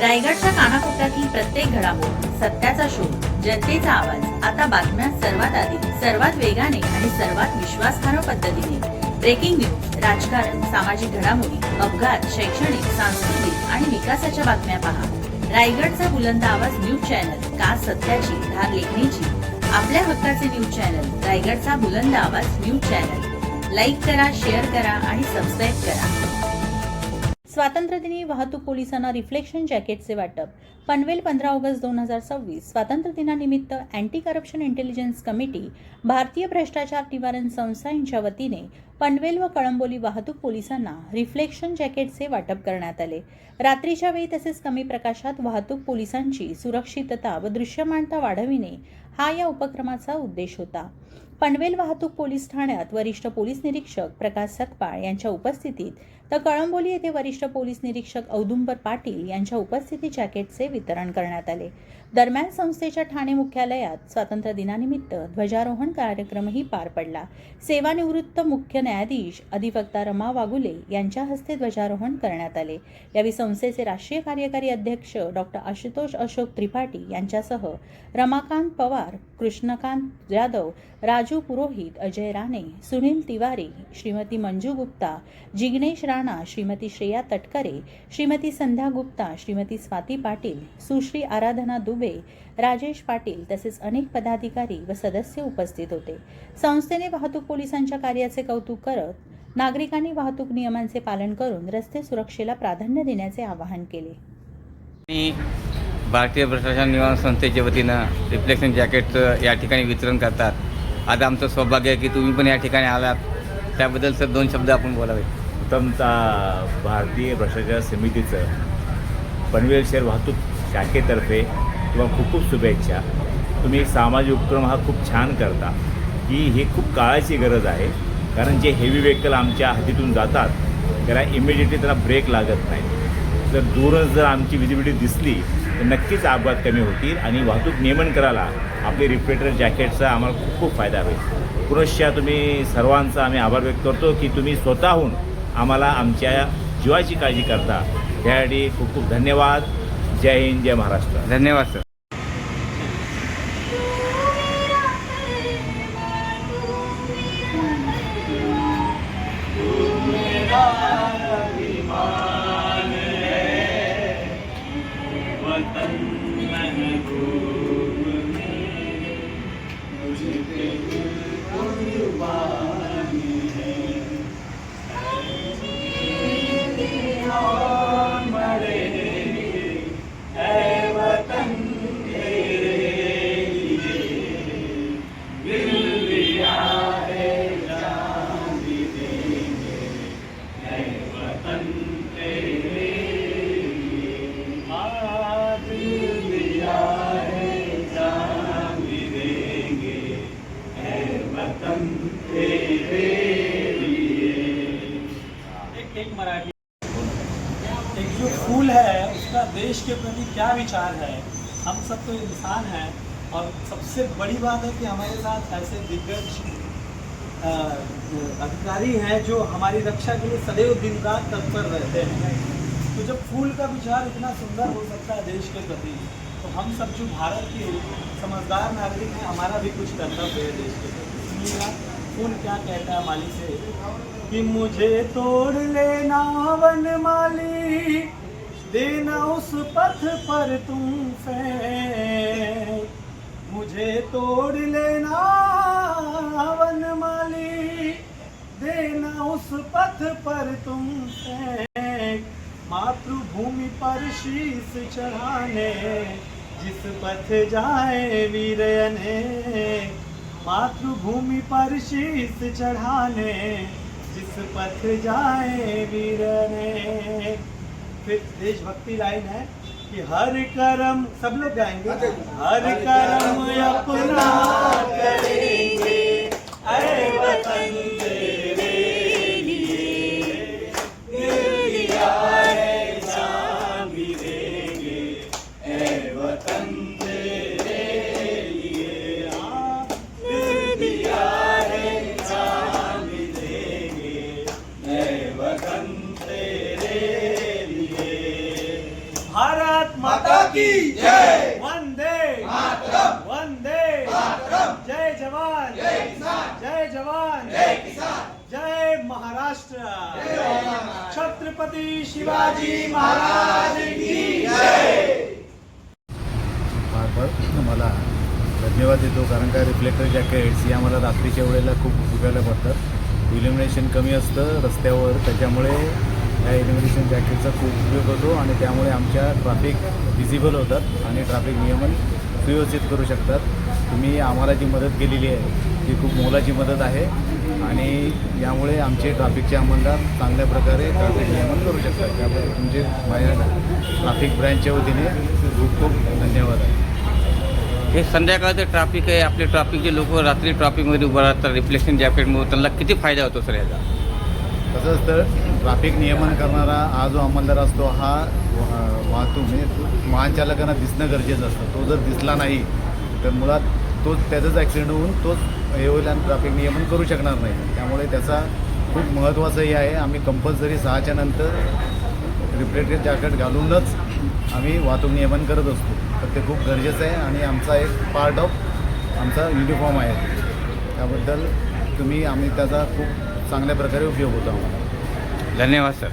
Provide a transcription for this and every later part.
रायगडच्या कानाकोपऱ्यातील प्रत्येक घडामोड, सत्याचा शोध, जनतेचा आवाज. आता बातम्या सर्वात आधी, सर्वात वेगाने आणि सर्वात विश्वासार्ह पद्धतीने. ब्रेकिंग न्यूज, राजकारण, सामाजिक घडामोडी, अपघात, शैक्षणिक, सांस्कृतिक आणि विकासाच्या बातम्या पहा. रायगडचा बुलंद आवाज न्यूज चॅनल, का सत्याची धार लेखणीची. आपल्या हक्काचे न्यूज चॅनल, रायगडचा बुलंद आवाज न्यूज चॅनल. लाईक करा, शेअर करा आणि सबस्क्राईब करा. स्वातंत्र्यदिनी वाहतूक पोलिसांना रिफ्लेक्शन जॅकेटचे वाटप. पनवेल 15 ऑगस्ट 2026. स्वातंत्र्य दिनानिमित्त अँटी करप्शन इंटेलिजन्स कमिटी, भारतीय भ्रष्टाचार निवारण संस्था यांच्या वतीने पनवेल व कळंबोली वाहतूक पोलिसांना रिफ्लेक्शन जॅकेटचे वाटप करण्यात आले. रात्रीच्या वेळी तसेच कमी प्रकाशात वाहतूक पोलिसांची सुरक्षितता व दृश्यमानता वाढविणे हा या उपक्रमाचा उद्देश होता. पनवेल वाहतूक पोलीस ठाण्यात वरिष्ठ पोलीस निरीक्षक प्रकाश सकपाळ यांच्या उपस्थितीत तर कळंबोली येथे वरिष्ठ पोलीस निरीक्षक औदुंबर पाटील यांच्या उपस्थितीत जॅकेटचे वितरण करण्यात आले. दरम्यान संस्थेच्या ठाणे मुख्यालयात स्वातंत्र्य दिनानिमित्त ध्वजारोहण कार्यक्रमही पार पडला. सेवानिवृत्त मुख्य न्यायाधीश अधिवक्ता रमा वागुले यांच्या हस्ते ध्वजारोहण करण्यात आले. यावेळी संस्थेचे राष्ट्रीय कार्यकारी अध्यक्ष डॉक्टर आशुतोष अशोक त्रिपाठी यांच्यासह रमाकांत पवार, कृष्णकांत जाधव, राजू पुरोहित, अजय राणे, सुनील तिवारी, श्रीमती मंजू गुप्ता, जिग्नेश राणा, श्रीमती श्रेया तटकरे, श्रीमती संध्या गुप्ता, श्रीमती स्वाती पाटील, सुश्री आराधना दुबे, राजेश पाटील तसेच अनेक पदाधिकारी व सदस्य उपस्थित होते. संस्थेने वाहतूक पोलिसांच्या कार्याचे कौतुक करत नागरिकांनी वाहतूक नियमांचे पालन करून रस्ते सुरक्षेला प्राधान्य देण्याचे आवाहन केले. भारतीय भ्रष्टाचार निवारण संस्थेच्या वतीनं रिफ्लेक्शन जॅकेटचं या ठिकाणी वितरण करतात. आज आमचं सौभाग्य आहे की तुम्ही पण या ठिकाणी आलात. त्याबद्दल सर 2 शब्द आपण बोलावे. प्रथमतः भारतीय भ्रष्टाचार समितीचं पनवेल शहर वाहतूक शाखेतर्फे किंवा खूप खूप शुभेच्छा. तुम्ही सामाजिक उपक्रम हा खूप छान करता. ही खूप काळाची गरज आहे, कारण जे हेवी व्हेकल आमच्या हद्दीतून जातात त्याला इमिडिएटली त्याला ब्रेक लागत नाही. जर दूरच जर आमची विजिबिलिटी दिसली तर नक्कीच अपघात कमी होतील आणि वाहतूक नियमन करायला आपले रिफ्लेक्टर जॅकेटचा आम्हाला खूप खूप फायदा होईल. पुनश्च तुम्ही सर्वांचा आम्ही आभार व्यक्त करतो की तुम्ही स्वतःहून आम्हाला आमच्या जीवाची काळजी करता. त्यासाठी खूप खूप धन्यवाद. जय हिंद, जय महाराष्ट्र. धन्यवाद सर. एक जो फूल है उसका देश के प्रति क्या विचार है. हम सब तो इंसान हैं और सबसे बड़ी बात है कि हमारे साथ ऐसे दिग्गज अधिकारी हैं जो हमारी रक्षा के लिए सदैव दिन रात तत्पर रहते हैं. तो जब फूल का विचार इतना सुंदर हो सकता है देश के प्रति, तो हम सब जो भारत के समझदार नागरिक हैं हमारा भी कुछ कर्तव्य है देश के प्रति. सुनिएगा फूल क्या कहता है माली से कि मुझे तोड़ लेना वनमाली, देना उस पथ पर तुम फेंक. मुझे तोड़ लेना वनमाली, देना उस पथ पर तुम फेंक. मातृभूमि पर शीश चढ़ाने जिस पथ जाए वीर अनेक. मातृभूमि पर शीश चढ़ाने जिस पथ जाए वीर अनेक. फिर देशभक्ति लाइन है कि हर कर्म, सब लोग गाएंगे, हर कर्म अपना करेंगे ऐ वतन तेरे लिए. दिल दिया है जान भी देंगे ऐ वतन तेरे लिए. दिल दिया है जान भी देंगे ऐ वतन तेरे लिए. भारत माता की जय। वंदे मातरम, वंदे मातरम। जय जवान, जय किसान, जय जवान, जय किसान, जय महाराष्ट्र, छत्रपती शिवाजी महाराज की जय। मला धन्यवाद देतो, कारण का रिफ्लेक्टर जॅकेट्स हे आम्हाला रात्रीच्या वेळेला खूप उपयोगाला पडतात. इल्युमिनेशन कमी असतं रस्त्यावर, त्याच्यामुळे या इल्युमिनेशन जॅकेटचा खूप उपयोग होतो आणि त्यामुळे आमच्या ट्रॅफिक विजिबल होतात आणि ट्रॅफिक नियमन सुव्यवस्थित करू शकतात. तुम्ही आम्हाला जी मदत केलेली आहे ती खूप मोलाची मदत आहे आणि यामुळे आमचे ट्रॅफिकचे अंमलदार चांगल्या प्रकारे ट्रॅफिक नियमन करू शकतात. त्याबद्दल तुमचे माझ्या ट्रॅफिक ब्रँचच्या वतीने खूप खूप धन्यवाद आहे. हे संध्याकाळचं ट्रॅफिक आहे, आपले ट्रॅफिकचे लोक रात्री ट्रॅफिकमध्ये उभं राहतात रिफ्लेक्शन जॅकेटमुळे, त्यांना किती फायदा होतो सर याचा? कसं असतं, ट्रॅफिक नियमन करणारा हा जो अंमलदार असतो हा वाहतूक म्हणजे वाहन चालकांना दिसणं गरजेचं असतं. तो जर दिसला नाही तर मुळात तोच त्याचाच ॲक्सिडेंट होऊन तोच हे होईल आणि ट्रॅफिक नियमन करू शकणार नाही. त्यामुळे त्याचा खूप महत्त्वाचंही आहे. आम्ही कंपल्सरी 6च्या नंतर रिफ्लेक्टेड जॅकेट घालूनच आम्ही वाहतूक नियमन करत असतो. तर ते खूप गरजेचं आहे आणि आमचा एक पार्ट ऑफ आमचा युनिफॉर्म आहे. त्याबद्दल आम्ही त्याचा खूप चांगल्या प्रकारे उपयोग होतो आम्हाला. धन्यवाद सर.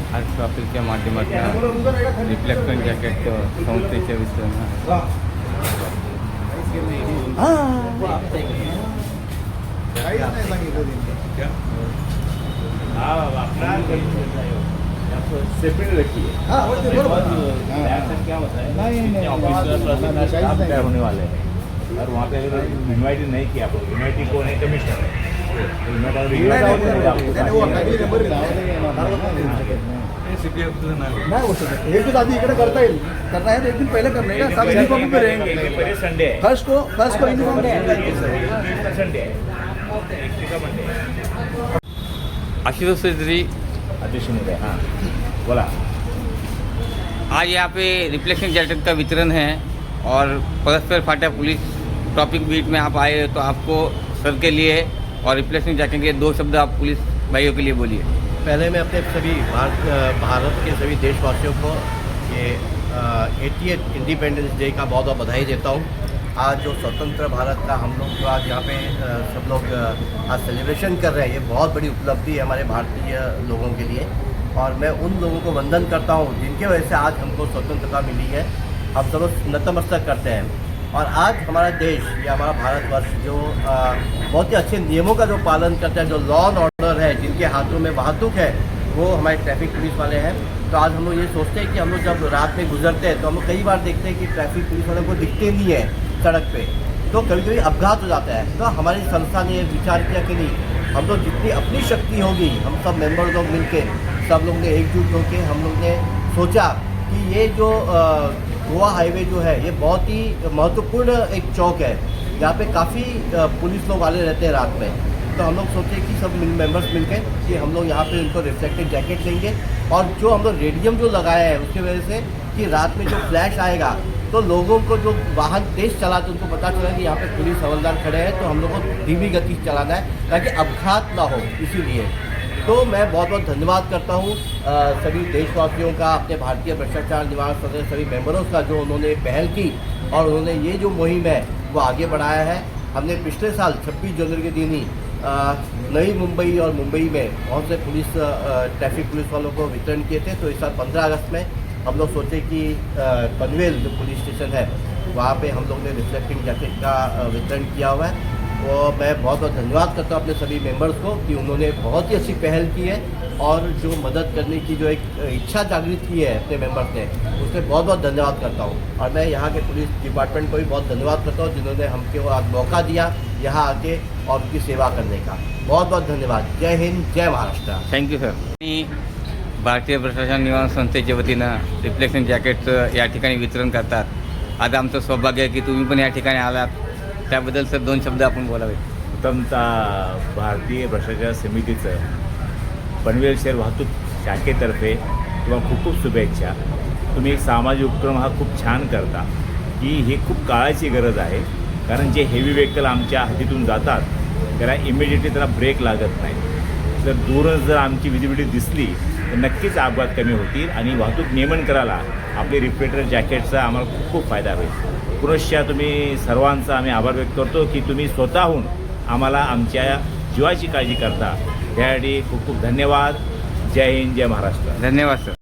आज ट्रॅफिकच्या माध्यमातून रिफ्लेक्शन जॅकेट संस्थेच्या वितरण सेपरेट रखिए। क्या होता है ऑफिसर होने वाले हैं और वहाँ पे इन्वाइट नहीं किया, आपको इन्वाइटी कौन है? कमिश्नर है। नाही होऊ शकत. एक दिवस आधी इकडे करता येईल, करना है तो एक दिन पहले करने का, सब यूनिफॉर्म पे रहेंगे. संडे है, फर्स्ट को यूनिफॉर्म संडे है, मंडे। आशुतोष चौधरी, अध्यक्ष महोदय, हाँ बोला। आज यहाँ पे रिफ्लेक्शन जैकेट का वितरण है और परस्पर फाटा पुलिस ट्रैफिक बीट में आप आए तो आपको सर के लिए और रिफ्लेक्शन जैकेट के 2 शब्द आप पुलिस भाइयों के लिए बोलिए। पहले मैं अपने सभी भारत के सभी देशवासियों को ये 80th इंडिपेंडेंस डे का बहुत बहुत बधाई देता हूँ। आज जो स्वतंत्र भारत का हम लोग जो आज यहाँ पे सब लोग आज सेलिब्रेशन कर रहे हैं, ये बहुत बड़ी उपलब्धि है हमारे भारतीय लोगों के लिए और मैं उन लोगों को वंदन करता हूँ जिनके वजह से आज हमको स्वतंत्रता मिली है। हम सब लोग नतमस्तक करते हैं और आज हमारा देश या हमारा भारतवर्ष जो बहुत ही अच्छे नियमों का जो पालन करता है, जो लॉ एंड ऑर्डर है, जिनके हाथों में बहादुर है, वो हमारे ट्रैफिक पुलिस वाले हैं। तो आज हम लोग ये सोचते हैं कि हम लोग जब रात में गुजरते हैं तो हम लोग कई बार देखते हैं कि ट्रैफिक पुलिस वालों को दिखते नहीं है सड़क पे, तो कभी कभी अपघात हो जाता है। तो हमारी संस्था ने विचार किया कि नहीं, हम लोग जितनी अपनी शक्ति होगी, हम सब मेंबर लोग मिलके सब लोग ने एकजुट होकर हम लोग ने सोचा कि ये जो गोवा हाईवे जो है ये बहुत ही महत्वपूर्ण एक चौक है, यहाँ पे काफ़ी पुलिस लोग वाले रहते हैं रात में। तो हम लोग सोचे कि सब मेंबर्स मिलकर कि हम लोग यहाँ पे उनको रिफ्लेक्टिव जैकेट देंगे और जो हम लोग रेडियम जो लगाया है उसकी वजह से कि रात में जो फ्लैश आएगा तो लोगों को जो वाहन तेज चलाते उनको पता चला कि यहाँ पे पुलिस हवलदार खड़े हैं, तो हम लोग को धीमी गति से चलाना है ताकि अपघात ना हो। इसीलिए तो मैं बहुत बहुत धन्यवाद करता हूँ सभी देशवासियों का, अपने भारतीय भ्रष्टाचार निवारण सदन सभी मेंबरों का, जो उन्होंने पहल की और उन्होंने ये जो मुहिम है वो आगे बढ़ाया है। हमने पिछले साल 26 जनवरी के दिन ही नई मुंबई और मुंबई में बहुत से पुलिस ट्रैफिक पुलिस वालों को वितरण किए थे। तो इस साल 15 अगस्त में हम लोग सोचे कि पनवेल जो पुलिस स्टेशन है वहाँ पे हम लोग ने रिफ्लेक्टिंग जैकेट का वितरण किया हुआ है। तो मैं बहुत बहुत धन्यवाद करता हूँ अपने सभी मेंबर्स को कि उन्होंने बहुत ही अच्छी पहल की है और जो मदद करने की जो एक इच्छा जागृत की है अपने मेंबर्स ने, उससे बहुत बहुत धन्यवाद करता हूँ। और मैं यहाँ के पुलिस डिपार्टमेंट को भी बहुत धन्यवाद करता हूँ जिन्होंने हमको आज मौका दिया यहाँ आके और उनकी सेवा करने का। बहुत बहुत धन्यवाद। जय हिंद, जय महाराष्ट्र। Thank you sir. आणि भारतीय प्रशासन निवारण संस्थेच्या वतीनं रिफ्लेक्शन जॅकेटचं या ठिकाणी वितरण करतात। आज आमचं सौभाग्य आहे की तुम्ही पण या ठिकाणी आलात, त्याबद्दल सर 2 शब्द आपण बोलावे। प्रथमतः भारतीय भ्रष्टाचार समितीचं पनवेल शहर वाहतूक शाखेतर्फे तुम्हाला खूप खूप शुभेच्छा। तुम्ही एक सामाजिक उपक्रम हा खूप छान करता, की ही खूप काळाची गरज आहे, कारण जे हेवी व्हेकल आमच्या हद्दीतून जातात त्याला इमिडिएटली त्याला ब्रेक लागत नाही। जर दूरच जर आमची विजिबिलिटी दिसली तर नक्कीच अपघात कमी होतील आणि वाहतूक नियमन करायला आपले रिफ्लेक्टर जॅकेटचा आम्हाला खूप खूप फायदा होईल। पुनश्च तुम्ही सर्वांचा आम्ही आभार व्यक्त करतो की तुम्ही स्वतःहून आम्हाला आमच्या जीवाची काळजी करता, त्यासाठी खूप खूप धन्यवाद। जय हिंद, जय महाराष्ट्र। धन्यवाद सर।